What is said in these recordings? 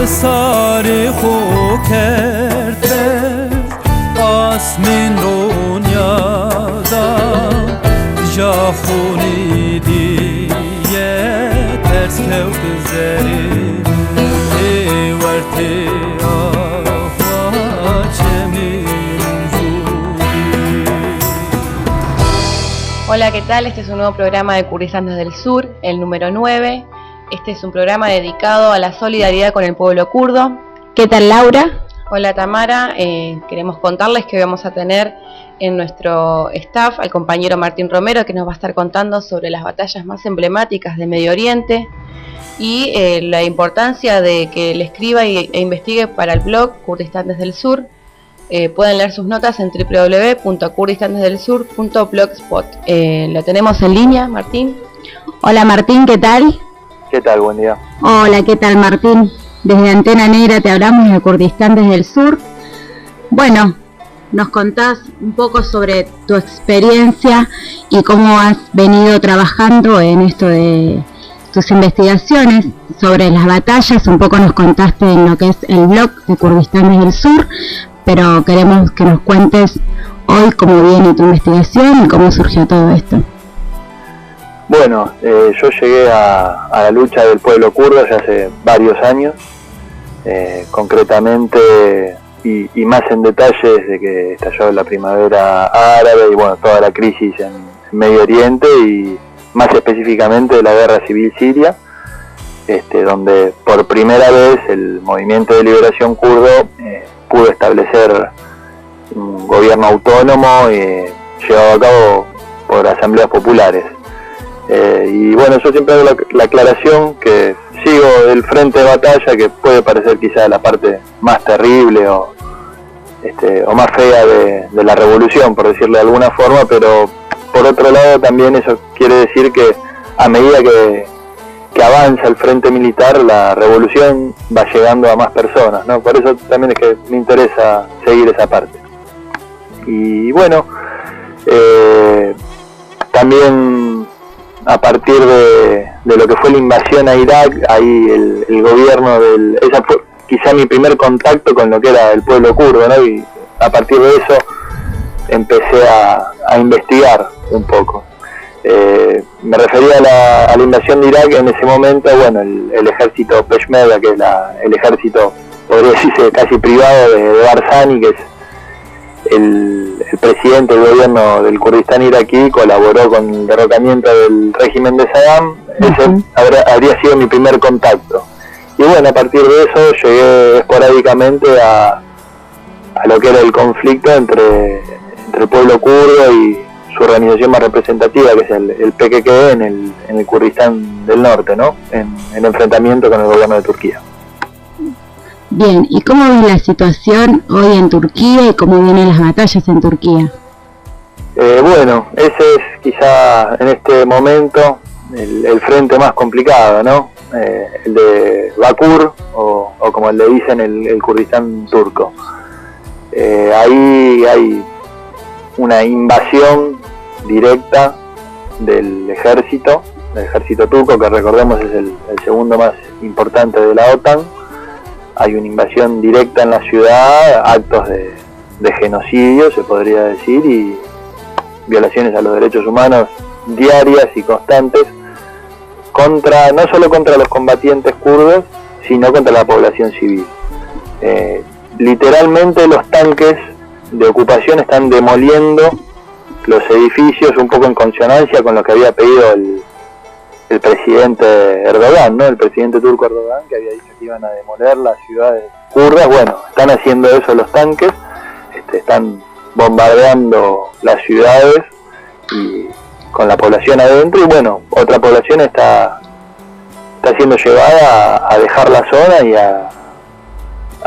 ساری خو کرده آسمین رونیادا جا خونی دیه ترس کود زری ورتی آخوا چمین جوری. Hola, ¿qué tal? Este es un nuevo programa de Kurdistán desde el Sur, el número 9. Este es un programa dedicado a la solidaridad con el pueblo kurdo. ¿Qué tal, Laura? Hola, Tamara. Queremos contarles que vamos a tener en nuestro staff al compañero Martín Romero, que nos va a estar contando sobre las batallas más emblemáticas de Medio Oriente y la importancia de que él escriba e investigue para el blog Kurdistán desde el Sur. Pueden leer sus notas en www.kurdistandesdelsur.blogspot. ¿Lo tenemos en línea, Martín? Hola, Martín, ¿qué tal? ¿Qué tal? Buen día. Hola, ¿qué tal, Martín? Desde Antena Negra te hablamos de Kurdistán desde el Sur. Bueno, nos contás un poco sobre tu experiencia y cómo has venido trabajando en esto de tus investigaciones sobre las batallas. Un poco nos contaste en lo que es el blog de Kurdistán desde el Sur, pero queremos que nos cuentes hoy cómo viene tu investigación y cómo surgió todo esto. Bueno, yo llegué a la lucha del pueblo kurdo ya hace varios años, concretamente y más en detalle desde que estalló la primavera árabe y bueno, toda la crisis en Medio Oriente y más específicamente de la guerra civil siria, donde por primera vez el movimiento de liberación kurdo pudo establecer un gobierno autónomo llevado a cabo por asambleas populares. Y bueno, yo siempre hago la aclaración que sigo del frente de batalla, que puede parecer quizá la parte más terrible o más fea de la revolución, por decirlo de alguna forma, pero por otro lado también eso quiere decir que a medida que avanza el frente militar, la revolución va llegando a más personas, ¿no? Por eso también es que me interesa seguir esa parte. Y bueno, también a partir de lo que fue la invasión a Irak, ahí el gobierno esa fue quizá mi primer contacto con lo que era el pueblo kurdo, ¿no? Y a partir de eso empecé a investigar un poco. Me refería a la invasión de Irak en ese momento. Bueno, el ejército Peshmerga, que es el ejército, podría decirse, casi privado de Barzani, que es el presidente del gobierno del Kurdistán iraquí, colaboró con el derrocamiento del régimen de Saddam. Ese habría sido mi primer contacto. Y bueno, a partir de eso llegué esporádicamente a lo que era el conflicto entre el pueblo kurdo y su organización más representativa, que es el PKK en el Kurdistán del Norte, ¿no? En enfrentamiento con el gobierno de Turquía. Bien, ¿y cómo ves la situación hoy en Turquía y cómo vienen las batallas en Turquía? Bueno, ese es quizá en este momento el frente más complicado, ¿no? El de Bakur, o como le dicen el Kurdistán turco. Ahí hay una invasión directa del ejército turco, que recordemos es el segundo más importante de la OTAN. Hay una invasión directa en la ciudad, actos de genocidio, se podría decir, y violaciones a los derechos humanos diarias y constantes, no solo contra los combatientes kurdos, sino contra la población civil. Literalmente los tanques de ocupación están demoliendo los edificios, un poco en consonancia con lo que había pedido el presidente Erdogan, ¿no? El presidente turco Erdogan, que había dicho que iban a demoler las ciudades kurdas. Bueno, están haciendo eso los tanques, están bombardeando las ciudades y con la población adentro, y bueno, otra población está siendo llevada a dejar la zona y a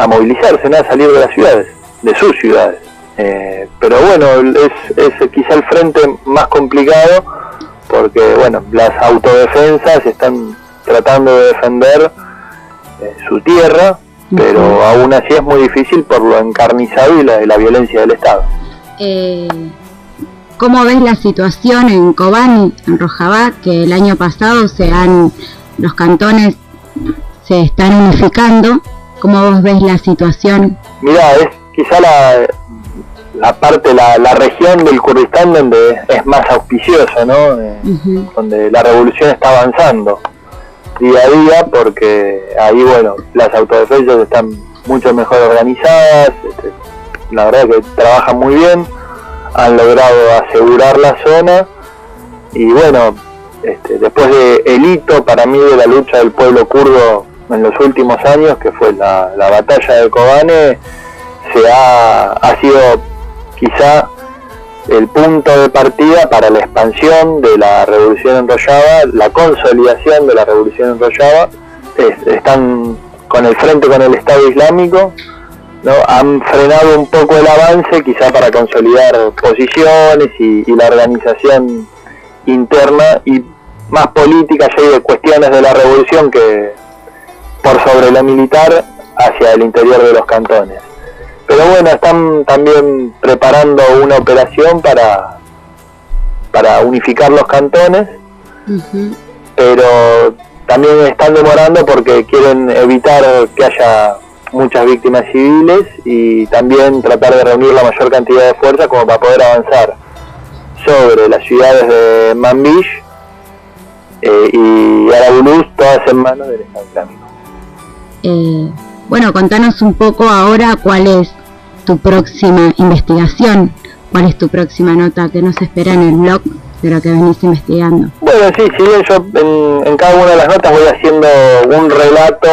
movilizarse, ¿no? A salir de las ciudades, de sus ciudades. Pero bueno, es quizá el frente más complicado, porque bueno, las autodefensas están tratando de defender su tierra, pero aún así es muy difícil por lo encarnizado y la violencia del Estado. ¿Cómo ves la situación en Kobani, en Rojava, que el año pasado los cantones se están unificando ¿Cómo vos ves la situación? Mirá, es quizá la región del Kurdistán donde es más auspicioso, ¿no? Donde la revolución está avanzando día a día, porque ahí, bueno, las autodefensas están mucho mejor organizadas, la verdad que trabajan muy bien, han logrado asegurar la zona, y bueno, después de el hito para mí de la lucha del pueblo kurdo en los últimos años, que fue la batalla de Kobane, ha sido quizá el punto de partida para la expansión de la revolución en Rojava, la consolidación de la revolución en Rojava. Están con el frente con el Estado Islámico, ¿no? Han frenado un poco el avance, quizá para consolidar posiciones y la organización interna y más política, ya hay de cuestiones de la revolución que por sobre lo militar hacia el interior de los cantones. Pero bueno, están también preparando una operación para unificar los cantones, pero también están demorando porque quieren evitar que haya muchas víctimas civiles y también tratar de reunir la mayor cantidad de fuerzas como para poder avanzar sobre las ciudades de Manbij y Arabulus, todas en manos del Estado Islámico. Bueno, contanos un poco ahora cuál es tu próxima investigación, cuál es tu próxima nota que nos espera en el blog de lo que venís investigando. Bueno, sí, yo en cada una de las notas voy haciendo un relato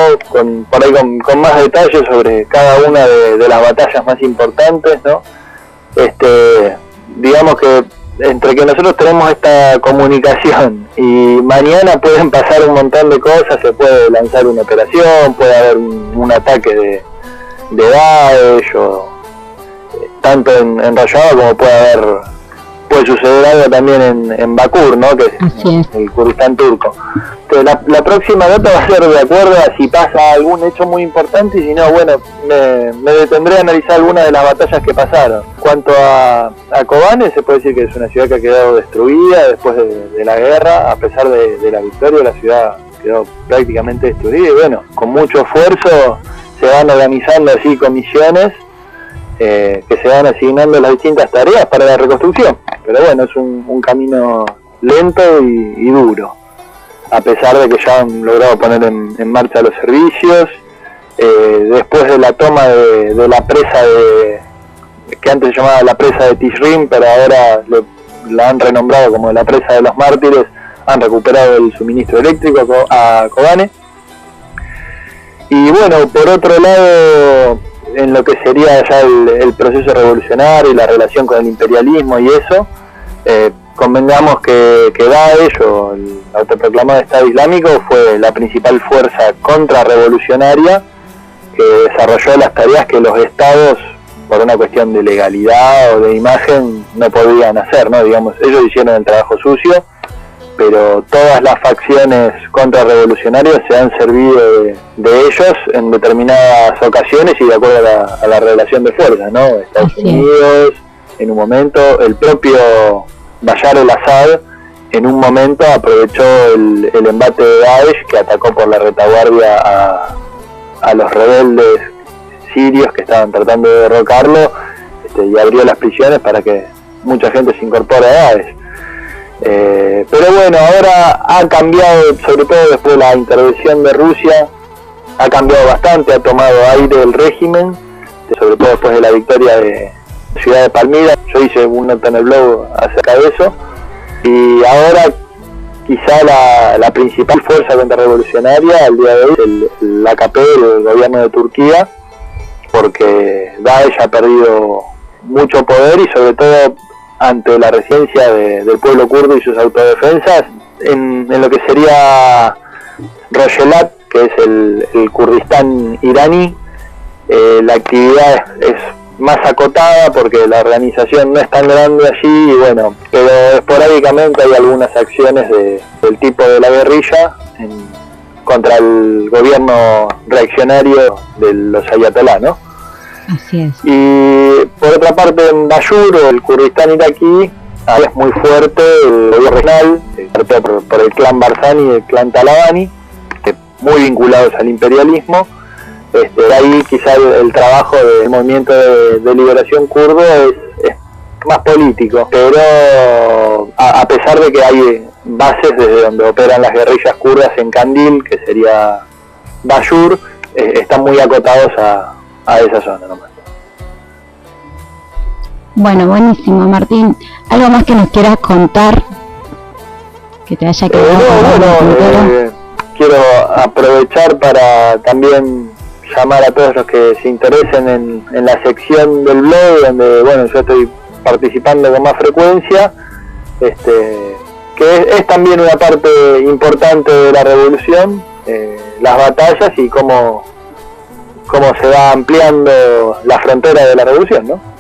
por ahí con más detalles sobre cada una de las batallas más importantes, ¿no? Digamos que entre que nosotros tenemos esta comunicación y mañana pueden pasar un montón de cosas, se puede lanzar una operación, puede haber un ataque de Daesh, o tanto en Rojava como puede suceder algo también en Bakur, ¿no? Que es el Kurdistán turco. Entonces, la próxima nota va a ser de acuerdo a si pasa algún hecho muy importante, y si no, bueno, me detendré a analizar algunas de las batallas que pasaron. Cuanto a Kobane, se puede decir que es una ciudad que ha quedado destruida después de la guerra. A pesar de la victoria, la ciudad quedó prácticamente destruida, y bueno, con mucho esfuerzo se van organizando así comisiones que se van asignando las distintas tareas para la reconstrucción. Pero bueno, es un camino lento y duro, a pesar de que ya han logrado poner en marcha los servicios. Después de la toma de la presa que antes se llamaba la presa de Tishrin, pero ahora la han renombrado como la presa de los mártires, han recuperado el suministro eléctrico a Kobane. Y bueno, por otro lado, en lo que sería ya el proceso revolucionario y la relación con el imperialismo y eso, convengamos que Daesh, o el autoproclamado Estado Islámico, fue la principal fuerza contrarrevolucionaria que desarrolló las tareas que los estados, por una cuestión de legalidad o de imagen, no podían hacer, ¿no? Digamos, ellos hicieron el trabajo sucio, pero todas las facciones contrarrevolucionarias se han servido de ellos en determinadas ocasiones y de acuerdo a la relación de fuerzas, ¿no? Estados Unidos, en un momento, el propio Bashar al-Assad, en un momento aprovechó el embate de Daesh, que atacó por la retaguardia a los rebeldes sirios que estaban tratando de derrocarlo, y abrió las prisiones para que mucha gente se incorpore a Daesh. Pero bueno, ahora ha cambiado, sobre todo después de la intervención de Rusia, ha cambiado bastante, ha tomado aire el régimen, sobre todo después de la victoria de la ciudad de Palmira. Yo hice un nota en el blog acerca de eso, y ahora quizá la principal fuerza contrarrevolucionaria al día de hoy es el AKP, el gobierno de Turquía, porque Daesh ha perdido mucho poder, y sobre todo ante la resistencia del pueblo kurdo y sus autodefensas en lo que sería Rojelat, que es el Kurdistán iraní. La actividad es más acotada porque la organización no es tan grande allí, y bueno, pero esporádicamente hay algunas acciones del tipo de la guerrilla contra el gobierno reaccionario de los ayatolá, ¿no? Así es. Y por otra parte, en Bashur, o el Kurdistán iraquí, es muy fuerte el gobierno regional, por el clan Barzani y el clan Talabani, muy vinculados al imperialismo, Ahí quizá el trabajo del movimiento de liberación kurdo es más político, pero a pesar de que hay bases desde donde operan las guerrillas kurdas en Kandil, que sería Bashur, están muy acotados a esa zona nomás. Bueno, buenísimo, Martín. ¿Algo más que nos quieras contar? Que te haya quedado. Quiero aprovechar para también llamar a todos los que se interesen en la sección del blog, donde bueno, yo estoy participando con más frecuencia, que es también una parte importante de la revolución, las batallas y cómo se va ampliando la frontera de la revolución, ¿no?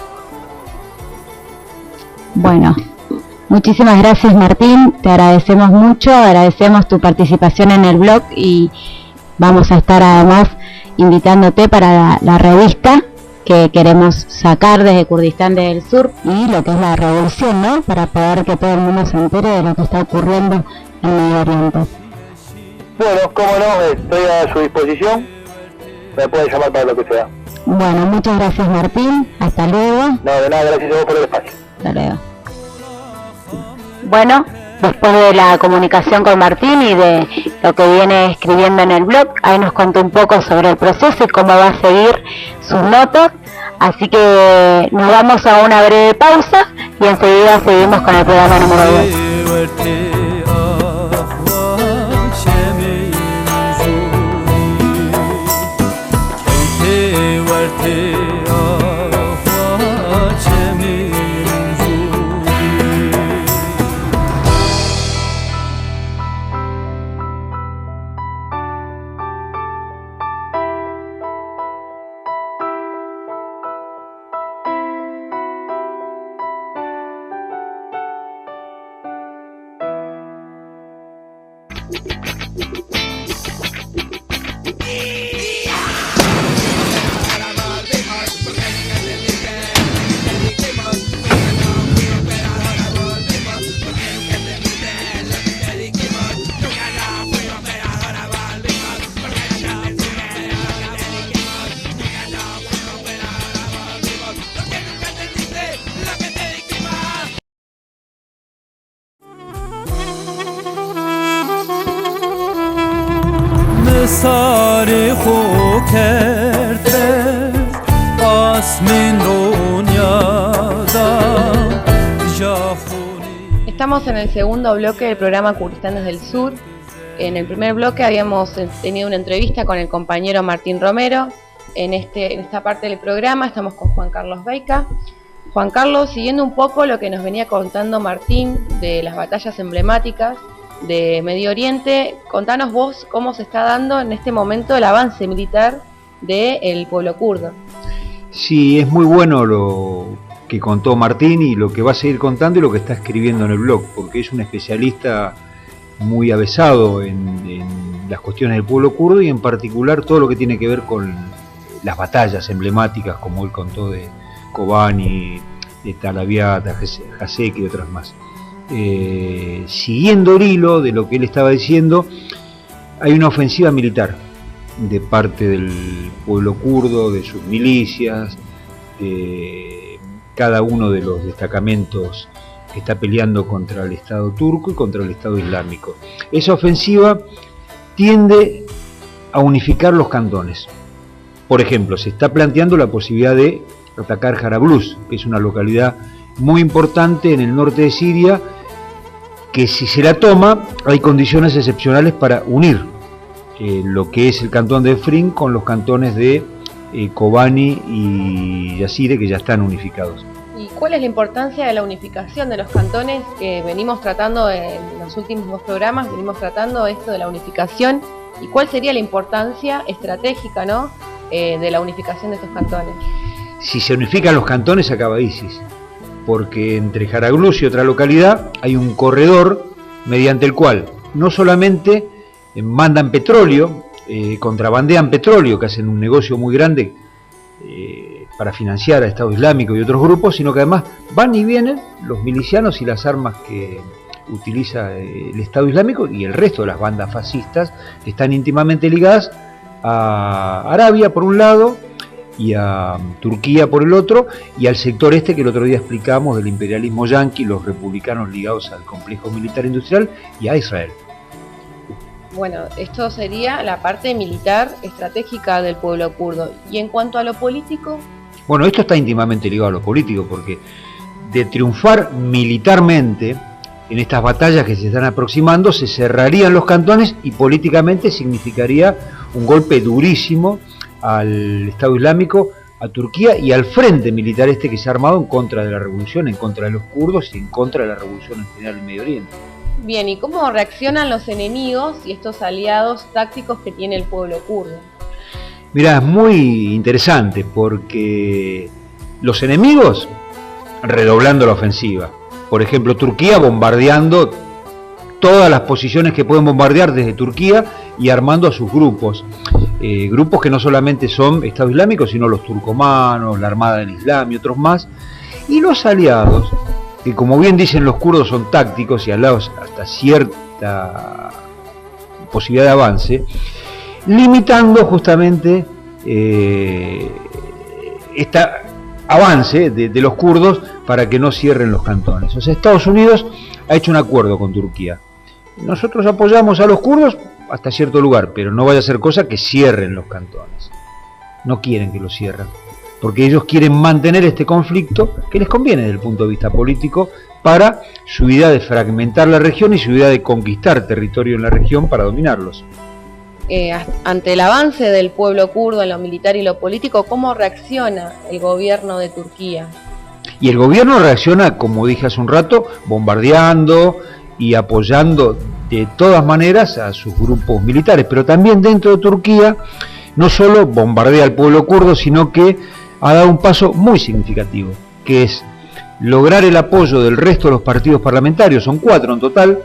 Bueno, muchísimas gracias, Martín, te agradecemos mucho, agradecemos tu participación en el blog y vamos a estar además invitándote para la revista que queremos sacar desde Kurdistán del Sur y lo que es la revolución, ¿no? Para poder que todo el mundo se entere de lo que está ocurriendo en Medio Oriente. Bueno, cómo no, estoy a su disposición, me pueden llamar para lo que sea. Bueno, muchas gracias, Martín, hasta luego. No, de nada, gracias a vos por el espacio. Hasta luego. Bueno, después de la comunicación con Martín y de lo que viene escribiendo en el blog, ahí nos contó un poco sobre el proceso y cómo va a seguir sus notas, así que nos vamos a una breve pausa y enseguida seguimos con el programa número 2. Estamos en el segundo bloque del programa Kurdistán desde el Sur. En el primer bloque habíamos tenido una entrevista con el compañero Martín Romero. En esta parte del programa estamos con Juan Carlos Beika. Juan Carlos, siguiendo un poco lo que nos venía contando Martín de las batallas emblemáticas de Medio Oriente, contanos vos cómo se está dando en este momento el avance militar del pueblo kurdo. Sí, es muy bueno lo que contó Martín y lo que va a seguir contando y lo que está escribiendo en el blog, porque es un especialista muy avesado en las cuestiones del pueblo kurdo y en particular todo lo que tiene que ver con las batallas emblemáticas, como él contó de Kobani, de Tal Abyad, Haseki y otras más. Siguiendo el hilo de lo que él estaba diciendo, hay una ofensiva militar de parte del pueblo kurdo, de sus milicias, de cada uno de los destacamentos que está peleando contra el Estado turco y contra el Estado islámico. Esa ofensiva tiende a unificar los cantones. Por ejemplo, se está planteando la posibilidad de atacar Jarablus, que es una localidad muy importante en el norte de Siria, que si se la toma hay condiciones excepcionales para unir lo que es el cantón de Afrin con los cantones de Kobani y Yazire, que ya están unificados. ¿Y cuál es la importancia de la unificación de los cantones que venimos tratando en los últimos dos programas? Venimos tratando esto de la unificación y cuál sería la importancia estratégica, ¿no?, de la unificación de estos cantones. Si se unifican los cantones acaba ISIS, porque entre Jarablus y otra localidad hay un corredor mediante el cual no solamente mandan petróleo, contrabandean petróleo, que hacen un negocio muy grande para financiar a Estado Islámico y otros grupos, sino que además van y vienen los milicianos y las armas que utiliza el Estado Islámico y el resto de las bandas fascistas que están íntimamente ligadas a Arabia por un lado y a Turquía por el otro, y al sector este que el otro día explicamos del imperialismo yanqui, los republicanos ligados al complejo militar industrial, y a Israel. Bueno, esto sería la parte militar estratégica del pueblo kurdo. Y en cuanto a lo político, Bueno, esto está íntimamente ligado a lo político, porque de triunfar militarmente en estas batallas que se están aproximando, se cerrarían los cantones y políticamente significaría un golpe durísimo al Estado Islámico, a Turquía y al frente militar este que se ha armado en contra de la revolución, en contra de los kurdos y en contra de la revolución en general en Medio Oriente. bien, ¿y cómo reaccionan los enemigos y estos aliados tácticos que tiene el pueblo kurdo? Mirá, es muy interesante porque los enemigos redoblando la ofensiva. Por ejemplo, Turquía bombardeando todas las posiciones que pueden bombardear desde Turquía y armando a sus grupos. Grupos que no solamente son Estado Islámico, sino los turcomanos, la Armada del Islam y otros más. Y los aliados, que como bien dicen los kurdos son tácticos y aliados hasta cierta posibilidad de avance, limitando justamente este avance de los kurdos para que no cierren los cantones. O sea, Estados Unidos ha hecho un acuerdo con Turquía. Nosotros apoyamos a los kurdos hasta cierto lugar, pero no vaya a ser cosa que cierren los cantones. No quieren que los cierren, porque ellos quieren mantener este conflicto que les conviene desde el punto de vista político para su idea de fragmentar la región y su idea de conquistar territorio en la región para dominarlos. Ante el avance del pueblo kurdo en lo militar y lo político, ¿cómo reacciona el gobierno de Turquía? Y el gobierno reacciona, como dije hace un rato, bombardeando y apoyando de todas maneras a sus grupos militares, pero también dentro de Turquía no solo bombardea al pueblo kurdo, sino que ha dado un paso muy significativo, que es lograr el apoyo del resto de los partidos parlamentarios, son 4 en total,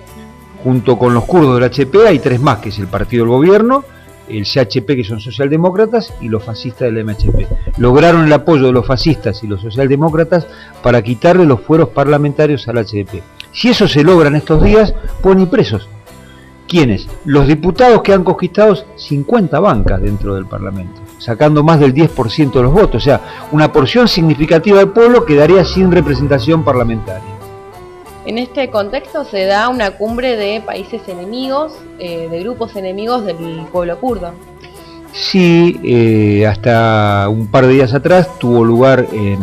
junto con los kurdos del HP, hay 3 más, que es el partido del gobierno, el CHP, que son socialdemócratas, y los fascistas del MHP. Lograron el apoyo de los fascistas y los socialdemócratas para quitarle los fueros parlamentarios al HDP. Si eso se logra en estos días, pueden ir presos. ¿Quiénes? Los diputados que han conquistado 50 bancas dentro del Parlamento, sacando más del 10% de los votos. O sea, una porción significativa del pueblo quedaría sin representación parlamentaria. En este contexto se da una cumbre de países enemigos, de grupos enemigos del pueblo kurdo. Sí, hasta un par de días atrás tuvo lugar en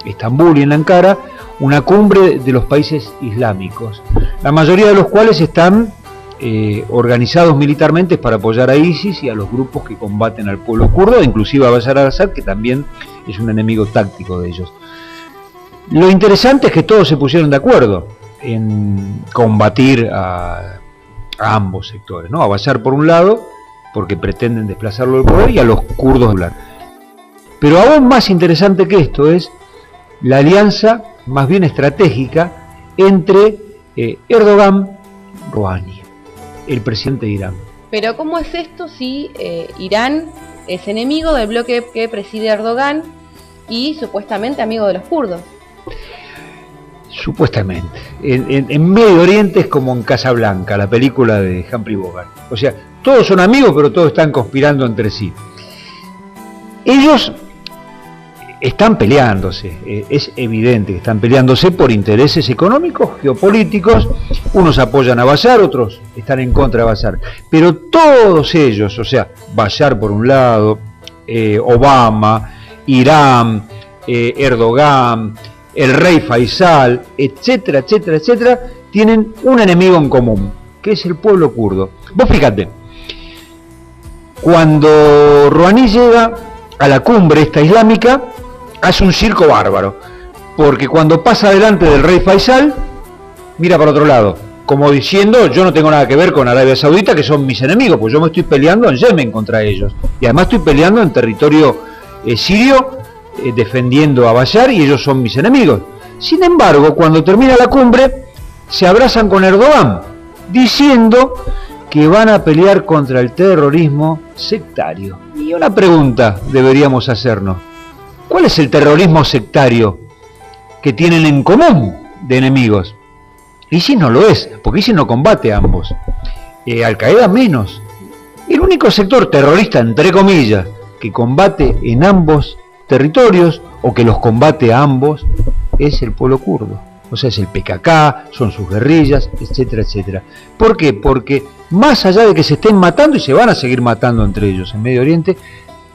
Estambul y en Ankara una cumbre de los países islámicos, la mayoría de los cuales están organizados militarmente para apoyar a ISIS y a los grupos que combaten al pueblo kurdo, inclusive a Bashar al-Assad, que también es un enemigo táctico de ellos. Lo interesante es que todos se pusieron de acuerdo en combatir a ambos sectores, ¿no? A Bashar por un lado, porque pretenden desplazarlo del poder, y a los kurdos hablar. Pero aún más interesante que esto es la alianza más bien estratégica entre Erdogan y Rouhani, el presidente de Irán. Pero ¿cómo es esto si Irán es enemigo del bloque que preside Erdogan y supuestamente amigo de los kurdos? Supuestamente. En Medio Oriente es como en Casablanca, la película de Humphrey Bogart. O sea, todos son amigos, pero todos están conspirando entre sí. Ellos están peleándose, es evidente que están peleándose por intereses económicos, geopolíticos. Unos apoyan a Bashar, otros están en contra de Bashar. Pero todos ellos, o sea, Bashar por un lado, Obama, Irán, Erdogan, el rey Faisal, etcétera, etcétera, etcétera, tienen un enemigo en común, que es el pueblo kurdo. Vos fíjate, cuando Rouhani llega a la cumbre esta islámica, hace un circo bárbaro, porque cuando pasa delante del rey Faisal, mira para otro lado, como diciendo, yo no tengo nada que ver con Arabia Saudita, que son mis enemigos, pues yo me estoy peleando en Yemen contra ellos, y además estoy peleando en territorio sirio, defendiendo a Bashar, y ellos son mis enemigos. Sin embargo, cuando termina la cumbre, se abrazan con Erdogan, diciendo que van a pelear contra el terrorismo sectario. Y una pregunta deberíamos hacernos: ¿cuál es el terrorismo sectario que tienen en común de enemigos? ISIS no lo es, porque ISIS no combate a ambos. Al-Qaeda menos. El único sector terrorista, entre comillas, que combate en ambos territorios o que los combate a ambos es el pueblo kurdo. O sea, es el PKK, son sus guerrillas, etcétera, etcétera. ¿Por qué? Porque más allá de que se estén matando y se van a seguir matando entre ellos en Medio Oriente,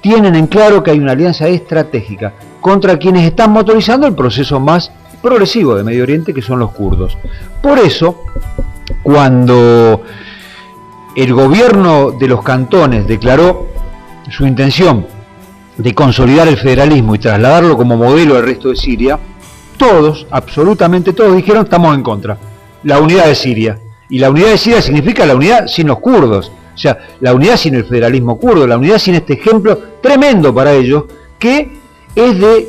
tienen en claro que hay una alianza estratégica contra quienes están motorizando el proceso más progresivo de Medio Oriente, que son los kurdos. Por eso, cuando el gobierno de los cantones declaró su intención de consolidar el federalismo y trasladarlo como modelo al resto de Siria, todos, absolutamente todos, dijeron: estamos en contra. La unidad de Siria. Y la unidad de Siria significa la unidad sin los kurdos. O sea, la unidad sin el federalismo kurdo, la unidad sin este ejemplo tremendo para ellos, que es de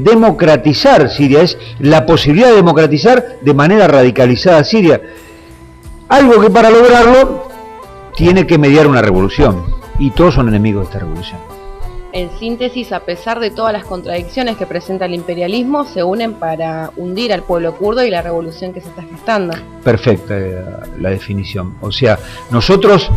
democratizar Siria, es la posibilidad de democratizar de manera radicalizada Siria. Algo que para lograrlo tiene que mediar una revolución, y todos son enemigos de esta revolución. En síntesis, a pesar de todas las contradicciones que presenta el imperialismo, se unen para hundir al pueblo kurdo y la revolución que se está gestando. Perfecta la definición. O sea, nosotros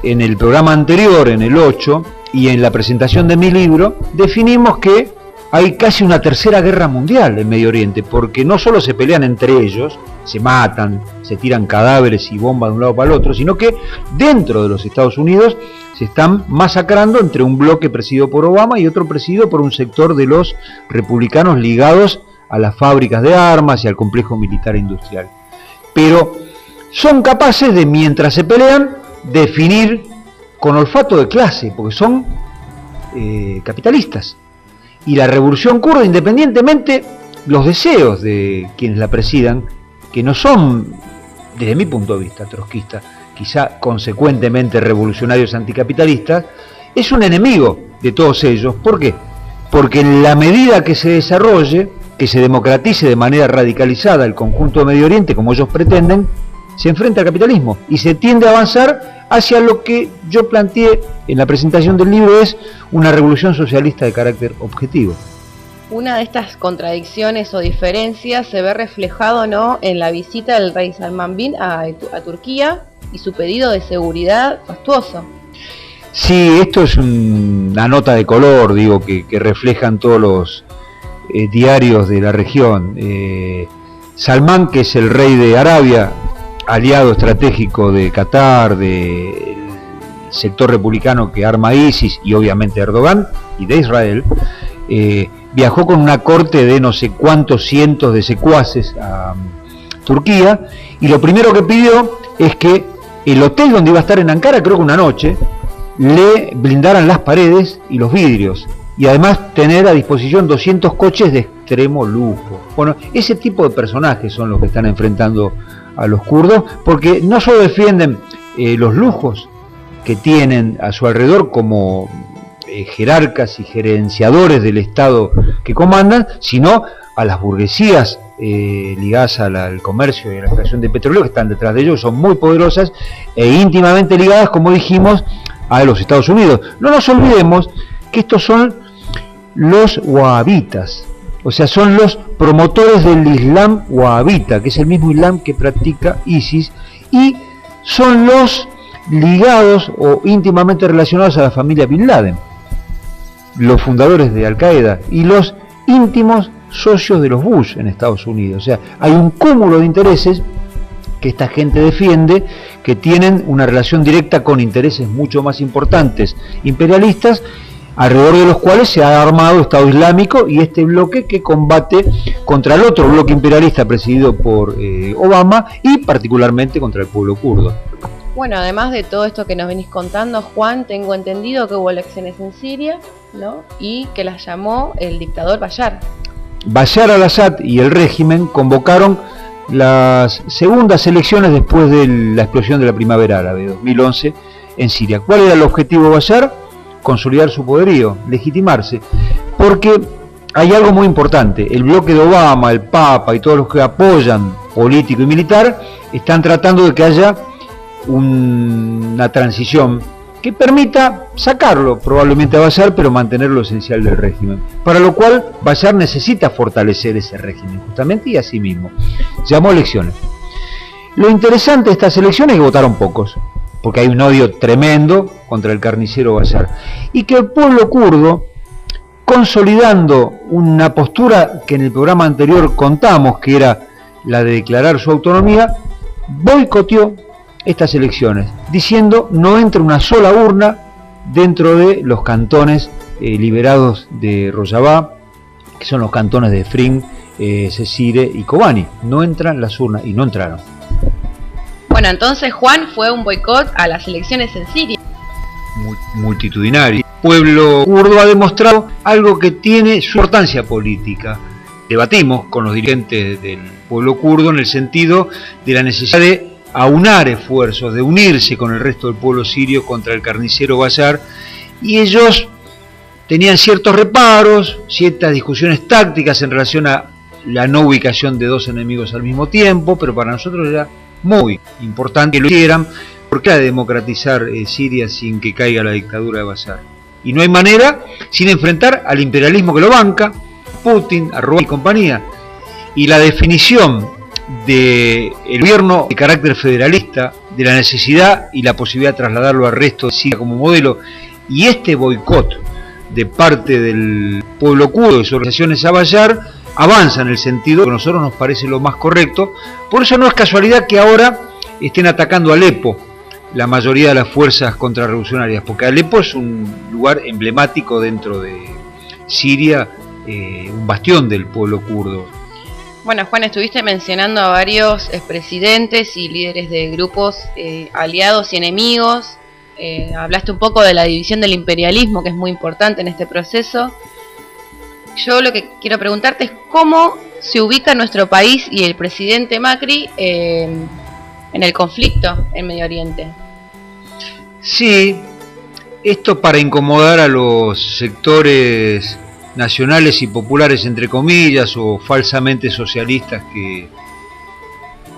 en el programa anterior, en el 8, y en la presentación de mi libro, definimos que hay casi una tercera guerra mundial en Medio Oriente, porque no solo se pelean entre ellos, se matan, se tiran cadáveres y bombas de un lado para el otro, sino que dentro de los Estados Unidos se están masacrando entre un bloque presidido por Obama y otro presidido por un sector de los republicanos ligados a las fábricas de armas y al complejo militar e industrial. Pero son capaces de, mientras se pelean, definir con olfato de clase, porque son capitalistas. Y la revolución kurda, independientemente los deseos de quienes la presidan, que no son, desde mi punto de vista, trotskistas, quizá consecuentemente revolucionarios anticapitalistas, es un enemigo de todos ellos. ¿Por qué? Porque en la medida que se desarrolle, que se democratice de manera radicalizada el conjunto de Medio Oriente, como ellos pretenden, se enfrenta al capitalismo y se tiende a avanzar hacia lo que yo planteé en la presentación del libro, es una revolución socialista de carácter objetivo. Una de estas contradicciones o diferencias se ve reflejado, ¿no?, en la visita del rey Salman bin a Turquía y su pedido de seguridad fastuoso. Sí, esto es una nota de color, digo, que reflejan todos los diarios de la región. Salman, que es el rey de Arabia, aliado estratégico de Qatar, del sector republicano que arma ISIS y obviamente Erdogan, y de Israel, viajó con una corte de no sé cuántos cientos de secuaces a Turquía, y lo primero que pidió es que el hotel donde iba a estar en Ankara, creo que una noche, le blindaran las paredes y los vidrios, y además tener a disposición 200 coches de extremo lujo. Bueno, ese tipo de personajes son los que están enfrentando a los kurdos, porque no solo defienden los lujos que tienen a su alrededor como jerarcas y gerenciadores del Estado que comandan, sino a las burguesías ligadas al comercio y a la extracción de petróleo que están detrás de ellos, son muy poderosas e íntimamente ligadas, como dijimos, a los Estados Unidos. No nos olvidemos que estos son los wahabitas, o sea, son los promotores del Islam wahabita, que es el mismo Islam que practica ISIS, y son los ligados o íntimamente relacionados a la familia Bin Laden, los fundadores de Al Qaeda y los íntimos socios de los Bush en Estados Unidos. O sea, hay un cúmulo de intereses que esta gente defiende, que tienen una relación directa con intereses mucho más importantes, imperialistas, alrededor de los cuales se ha armado Estado Islámico y este bloque que combate contra el otro bloque imperialista presidido por Obama y particularmente contra el pueblo kurdo. Bueno, además de todo esto que nos venís contando, Juan, tengo entendido que hubo elecciones en Siria, ¿no?, y que las llamó el dictador Bashar. Bashar al-Assad y el régimen convocaron las segundas elecciones después de la explosión de la primavera árabe de 2011 en Siria. ¿Cuál era el objetivo de Bashar? Consolidar su poderío, legitimarse, porque hay algo muy importante: el bloque de Obama, el Papa y todos los que apoyan político y militar están tratando de que haya una transición que permita sacarlo probablemente a Bashar, pero mantener lo esencial del régimen, para lo cual Bashar necesita fortalecer ese régimen justamente, y así mismo llamó elecciones. Lo interesante de estas elecciones es que votaron pocos, porque hay un odio tremendo contra el carnicero Bashar, y que el pueblo kurdo, consolidando una postura que en el programa anterior contamos, que era la de declarar su autonomía, boicoteó estas elecciones, diciendo no entra una sola urna dentro de los cantones liberados de Rojava, que son los cantones de Afrin, Cizre y Kobani. No entran las urnas, y no entraron. Bueno, entonces, Juan, fue un boicot a las elecciones en Siria. Multitudinario. El pueblo kurdo ha demostrado algo que tiene su importancia política. Debatimos con los dirigentes del pueblo kurdo en el sentido de la necesidad de aunar esfuerzos, de unirse con el resto del pueblo sirio contra el carnicero Bashar, y ellos tenían ciertos reparos, ciertas discusiones tácticas en relación a la no ubicación de dos enemigos al mismo tiempo, pero para nosotros era muy importante que lo hicieran, porque era democratizar Siria sin que caiga la dictadura de Bashar. Y no hay manera sin enfrentar al imperialismo que lo banca, Putin, Erdogan y compañía. Y la definición del gobierno de carácter federalista, de la necesidad y la posibilidad de trasladarlo al resto de Siria como modelo, y este boicot de parte del pueblo kurdo y sus organizaciones a Bashar, avanza en el sentido que a nosotros nos parece lo más correcto. Por eso no es casualidad que ahora estén atacando Alepo la mayoría de las fuerzas contrarrevolucionarias, porque Alepo es un lugar emblemático dentro de Siria, un bastión del pueblo kurdo. Bueno, Juan, estuviste mencionando a varios expresidentes y líderes de grupos aliados y enemigos. Hablaste un poco de la división del imperialismo, que es muy importante en este proceso. Yo lo que quiero preguntarte es cómo se ubica nuestro país y el presidente Macri en el conflicto en Medio Oriente. Sí, esto para incomodar a los sectores nacionales y populares, entre comillas, o falsamente socialistas que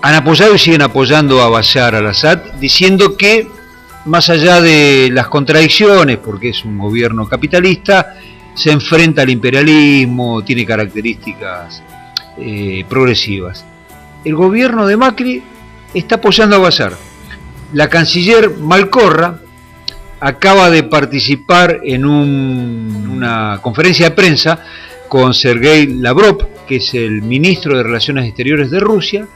han apoyado y siguen apoyando a Bashar al-Assad, diciendo que más allá de las contradicciones, porque es un gobierno capitalista, se enfrenta al imperialismo, tiene características progresivas. El gobierno de Macri está apoyando a Bashar. La canciller Malcorra acaba de participar en una conferencia de prensa con Sergei Lavrov, que es el ministro de Relaciones Exteriores de Rusia,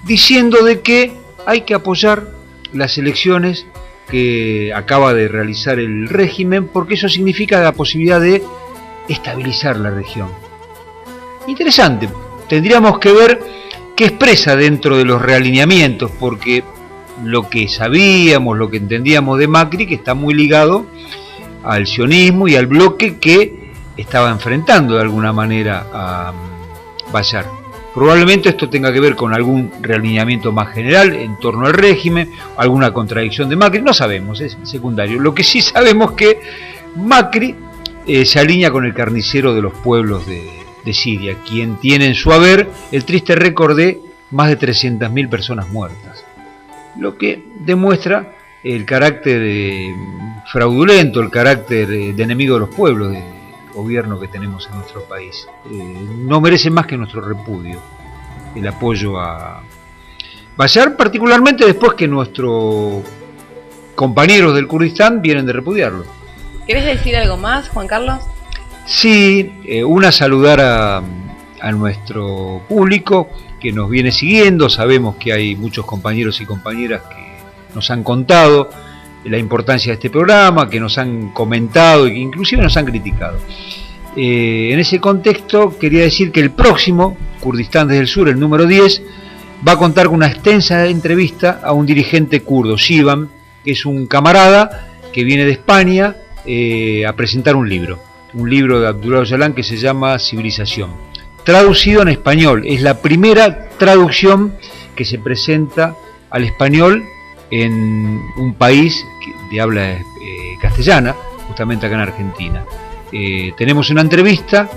diciendo de que hay que apoyar las elecciones que acaba de realizar el régimen, porque eso significa la posibilidad de estabilizar la región. Interesante, tendríamos que ver qué expresa dentro de los realineamientos, porque lo que sabíamos, lo que entendíamos de Macri, que está muy ligado al sionismo y al bloque que estaba enfrentando de alguna manera a Bashar. Probablemente esto tenga que ver con algún realineamiento más general en torno al régimen, alguna contradicción de Macri, no sabemos, es secundario. Lo que sí sabemos es que Macri se alinea con el carnicero de los pueblos de Siria, quien tiene en su haber el triste récord de más de 300.000 personas muertas, lo que demuestra el carácter fraudulento, el carácter de enemigo de los pueblos del gobierno que tenemos en nuestro país. No merece más que nuestro repudio el apoyo a Bashar, particularmente después que nuestros compañeros del Kurdistán vienen de repudiarlo. ¿Querés decir algo más, Juan Carlos? Sí, saludar a nuestro público que nos viene siguiendo. Sabemos que hay muchos compañeros y compañeras que nos han contado la importancia de este programa, que nos han comentado e inclusive nos han criticado. En ese contexto quería decir que el próximo, Kurdistán desde el Sur, el número 10, va a contar con una extensa entrevista a un dirigente kurdo, Shivan, que es un camarada que viene de España a presentar un libro de Abdullah Öcalan que se llama Civilización, traducido en español. Es la primera traducción que se presenta al español en un país de habla castellana, justamente acá en Argentina. Tenemos una entrevista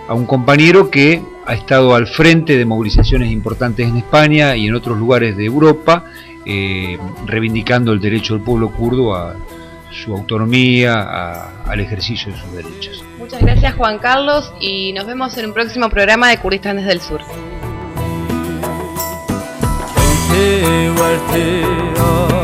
a un compañero que ha estado al frente de movilizaciones importantes en España y en otros lugares de Europa, reivindicando el derecho del pueblo kurdo a su autonomía, al ejercicio de sus derechos. Muchas gracias, Juan Carlos, y nos vemos en un próximo programa de Kurdistán desde el Sur. ورته